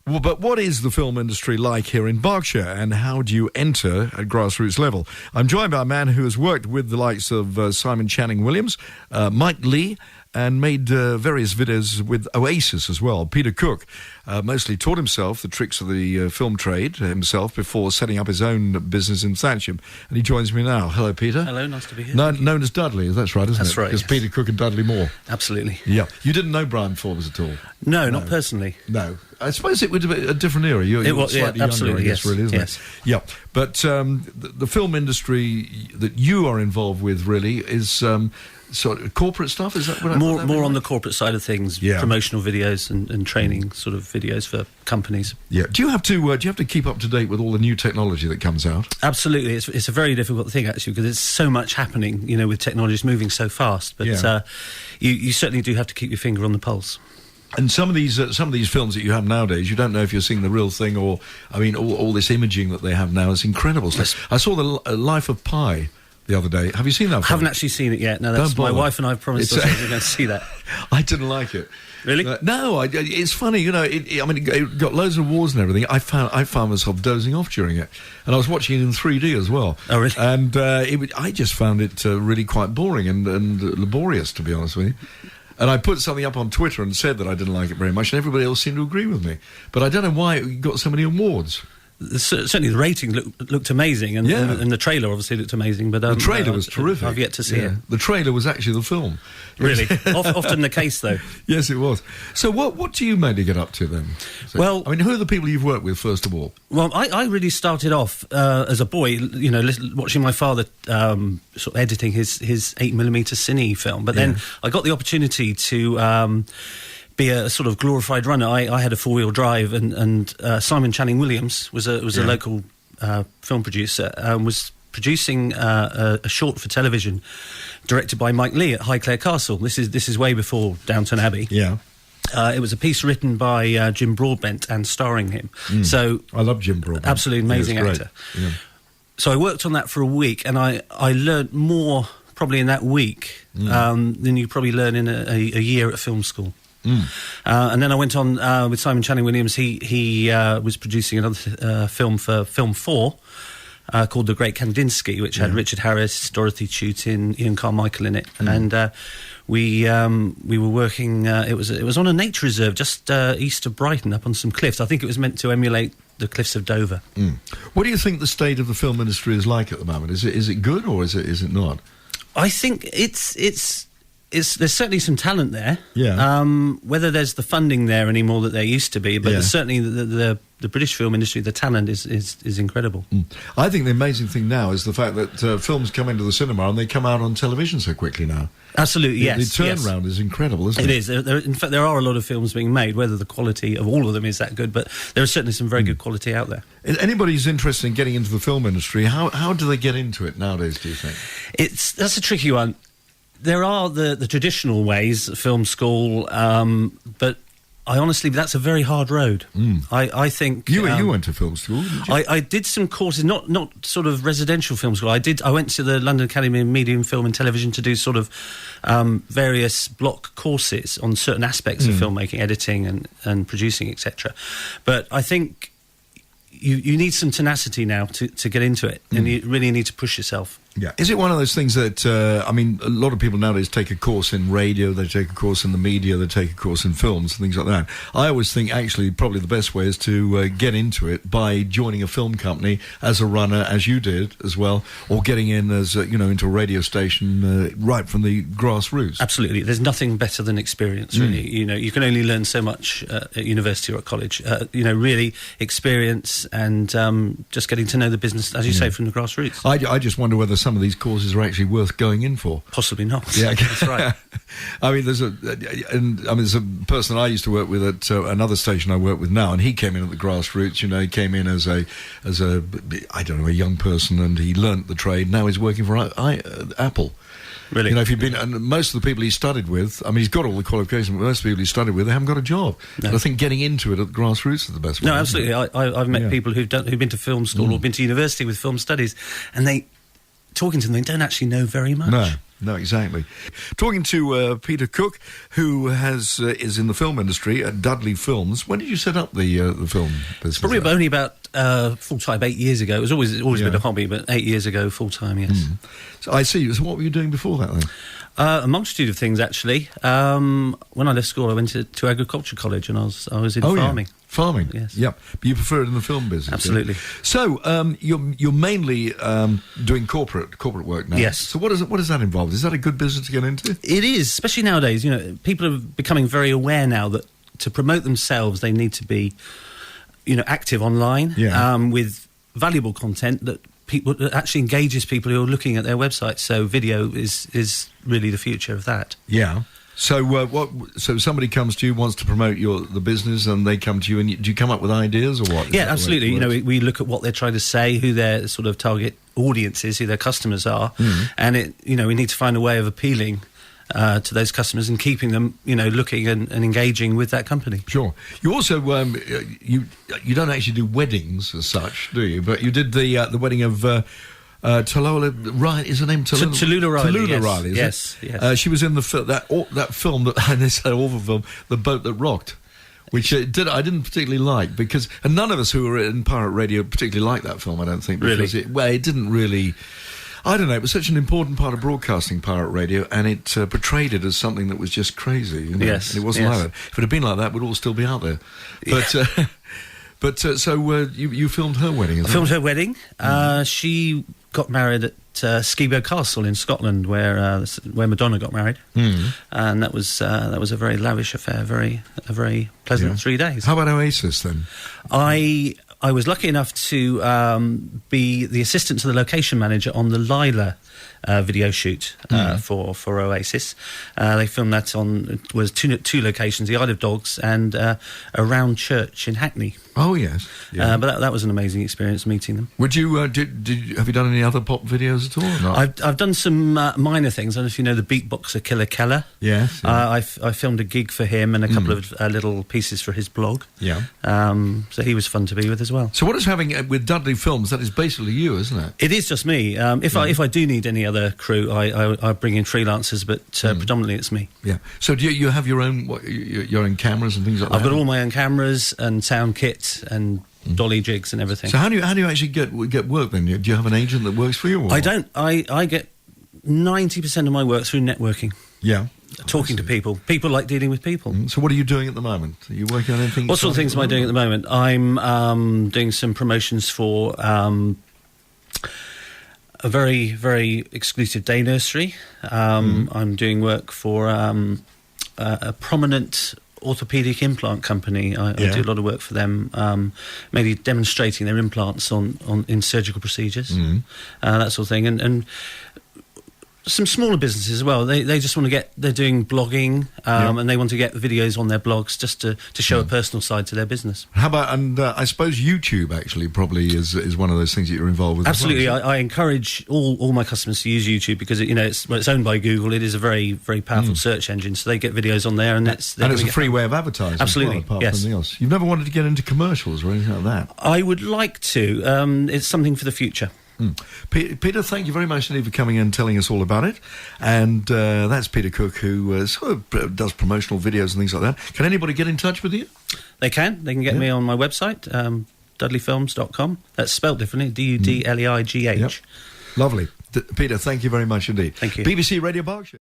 Well, but what is the film industry like here in Berkshire, and how do you enter at grassroots level? I'm joined by a man who has worked with the likes of Simon Channing Williams, Mike Lee, and made various videos with Oasis as well. Peter Cooke mostly taught himself the tricks of the film trade himself before setting up his own business in Thatcham. And he joins me now. Hello, Peter. Hello, nice to be here. Known as Dudley, that's right, isn't it? That's right, Because yes. Peter Cooke and Dudley Moore. Absolutely. Yeah. You didn't know Brian Forbes at all? No, not personally. No. I suppose it would have been a different era. You're slightly younger, I guess, really, isn't it? Yeah. But the film industry that you are involved with, really, is sort of corporate stuff? Is that what more on the corporate side of things, yeah. Promotional videos and training sort of videos for companies. Yeah. Do you have to keep up to date with all the new technology that comes out? Absolutely. It's a very difficult thing, actually, because there's so much happening, with technology. It's moving so fast. But you certainly do have to keep your finger on the pulse. And some of these films that you have nowadays, you don't know if you're seeing the real thing or, I mean, all this imaging that they have now is incredible. Yes. I saw the Life of Pi the other day. Have you seen that film? I haven't actually seen it yet. No, that's my wife and I have promised ourselves we're going to see that. I didn't like it. Really? No, it's funny, it got loads of awards and everything. I found myself dozing off during it. And I was watching it in 3D as well. Oh, really? And I just found it really quite boring and laborious, to be honest with you. And I put something up on Twitter and said that I didn't like it very much, and everybody else seemed to agree with me. But I don't know why it got so many awards. Certainly the ratings looked amazing, and the trailer obviously looked amazing. But the trailer was terrific. I've yet to see it. The trailer was actually the film. Really? Often the case, though. Yes, it was. So what do you mainly get up to then? So, well, I mean, who are the people you've worked with, first of all? Well, I really started off as a boy, watching my father sort of editing his 8mm cine film. But then I got the opportunity to be a sort of glorified runner. I had a 4-wheel drive, and Simon Channing Williams was a local film producer, was producing a short for television directed by Mike Lee at Highclere Castle. This is way before Downton Abbey. Yeah. It was a piece written by Jim Broadbent and starring him. So I love Jim Broadbent. Absolutely amazing actor. Yeah. So I worked on that for a week, and I learnt more probably in that week than you probably learn in a year at film school. And then I went on with Simon Channing Williams. He was producing another film for Film 4 called The Great Kandinsky, which had Richard Harris, Dorothy Chewton, Ian Carmichael in it, and we were working. It was on a nature reserve just east of Brighton, up on some cliffs. I think it was meant to emulate the cliffs of Dover. What do you think the state of the film industry is like at the moment? Is it good or is it not? I think it's there's certainly some talent there. Yeah. Whether there's the funding there anymore that there used to be, but there's certainly the British film industry, the talent is incredible. I think the amazing thing now is the fact that films come into the cinema and they come out on television so quickly now. Absolutely, yes. The turnaround is incredible, isn't it? It is. In fact, there are a lot of films being made, whether the quality of all of them is that good, but there is certainly some very good quality out there. If anybody's interested in getting into the film industry, how do they get into it nowadays, do you think? That's a tricky one. There are the traditional ways, film school, but that's a very hard road. I think you went to film school, didn't you? I did some courses, not sort of residential film school. I went to the London Academy of Media, Film and Television to do sort of various block courses on certain aspects of filmmaking, editing and producing, etc. But I think you need some tenacity now to get into it, and you really need to push yourself. Yeah. Is it one of those things that, a lot of people nowadays take a course in radio, they take a course in the media, they take a course in films, and things like that. I always think, actually, probably the best way is to get into it by joining a film company as a runner, as you did as well, or getting in as, into a radio station right from the grassroots. Absolutely. There's nothing better than experience, really. You can only learn so much at university or at college. Really experience and just getting to know the business, as you say, from the grassroots. I just wonder whether some of these courses are actually worth going in for. Possibly not. Yeah, that's right. there's a person I used to work with at another station I work with now, and he came in at the grassroots. He came in as a young person, and he learnt the trade. Now he's working for Apple. Really? If you've been, and most of the people he studied with, he's got all the qualifications, but most of the people he studied with, they haven't got a job. No. And I think getting into it at the grassroots is the best way. No, absolutely. I've met people who've been to film school or been to university with film studies, and talking to them, they don't actually know very much. No. No, exactly. Talking to Peter Cooke, who is in the film industry at Dudleigh Films. When did you set up the film business? It's probably only about full-time 8 years ago. It was always been a hobby, but 8 years ago, full-time, yes. So I see. So what were you doing before that then? A multitude of things, actually. When I left school, I went to agriculture college, and I was in farming. Yeah. Farming, yes. Yep. But you prefer it in the film business? Absolutely. Yeah? So you're mainly doing corporate work now. Yes. So what does that involve? Is that a good business to get into? It is, especially nowadays. You know, people are becoming very aware now that to promote themselves, they need to be, active online with valuable content that actually engages people who are looking at their website. So video is really the future of that. Yeah. So So somebody comes to you, wants to promote the business, and they come to you, and do you come up with ideas or what? Yeah, absolutely. We look at what they're trying to say, who their sort of target audience is, who their customers are, and we need to find a way of appealing to those customers and keeping them, looking and engaging with that company. Sure. You also you don't actually do weddings as such, do you? But you did the wedding of. Tallulah Riley, is her name Tallulah Riley? Tallulah yes. Riley, yes. Yes. She was in that film that they said awful film, The Boat That Rocked, which I didn't particularly like and none of us who were in pirate radio particularly liked that film. I don't think because really? it didn't really. I don't know. It was such an important part of broadcasting pirate radio, and it portrayed it as something that was just crazy. Yes, and it wasn't like that. If it had been like that, we'd all still be out there. But so you filmed her wedding. I filmed her wedding. She got married at Skibo Castle in Scotland, where Madonna got married, and that was a very lavish affair, a very pleasant 3 days. How about Oasis then? I was lucky enough to be the assistant to the location manager on the Lila video shoot for Oasis. They filmed that was two locations, the Isle of Dogs and a round church in Hackney. Oh yes, but that was an amazing experience meeting them. Would you have you done any other pop videos at all? Or not? I've done some minor things. I don't know if you know the beatboxer Killer Keller. Yes. I filmed a gig for him and a couple of little pieces for his blog. Yeah. So he was fun to be with as well. So what is having with Dudleigh Films? That is basically you, isn't it? It is just me. If I do need any other crew, I bring in freelancers, but predominantly it's me. Yeah. So do you have your own cameras and things like that? I've got all my own cameras and sound kits and dolly jigs and everything. So how do you actually get work then? Do you have an agent that works for you? Or? I don't. I get 90% of my work through networking. Yeah. Talking to people. People like dealing with people. So what are you doing at the moment? Are you working on anything? What sort of things am I doing at the moment? I'm doing some promotions for a very, very exclusive day nursery. I'm doing work for a prominent orthopaedic implant company. I do a lot of work for them, mainly demonstrating their implants in surgical procedures, that sort of thing. And some smaller businesses as well. They just want to they're doing blogging, and they want to get videos on their blogs just to show a personal side to their business. How about, and I suppose YouTube actually probably is one of those things that you're involved with. Absolutely. As well, I encourage all my customers to use YouTube because it's owned by Google. It is a very, very powerful search engine, so they get videos on there, and it's a free way of advertising. Absolutely. As well, apart from anything else. You've never wanted to get into commercials or anything like that? I would like to. It's something for the future. Peter, thank you very much indeed for coming in and telling us all about it. And that's Peter Cooke, who sort of does promotional videos and things like that. Can anybody get in touch with you? They can. They can get me on my website, dudleighfilms.com. That's spelled differently, Dudleigh. Yep. Lovely. Peter, thank you very much indeed. Thank you. BBC Radio Berkshire.